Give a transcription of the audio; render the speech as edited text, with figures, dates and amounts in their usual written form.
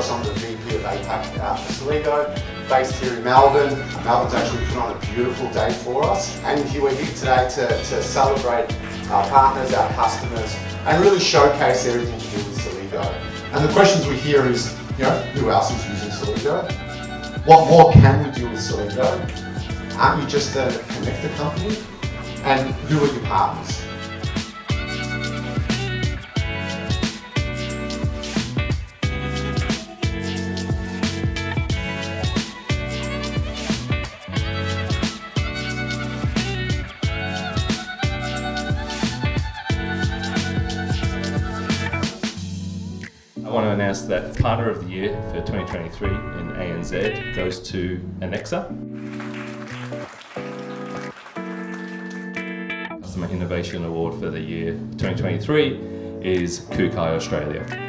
Santos. I'm the VP of APAC for Celigo, based here in Melbourne. Melbourne's actually put on a beautiful day for us, and we're here today to celebrate our partners, our customers, and really showcase everything to do with Celigo. And the questions we hear is, who else is using Celigo? What more can we do with Celigo? Aren't you just a connector company? And who are your partners? I want to announce that Partner of the Year for 2023 in ANZ goes to Anexa. Customer Innovation Award for the year 2023 is Kukai Australia.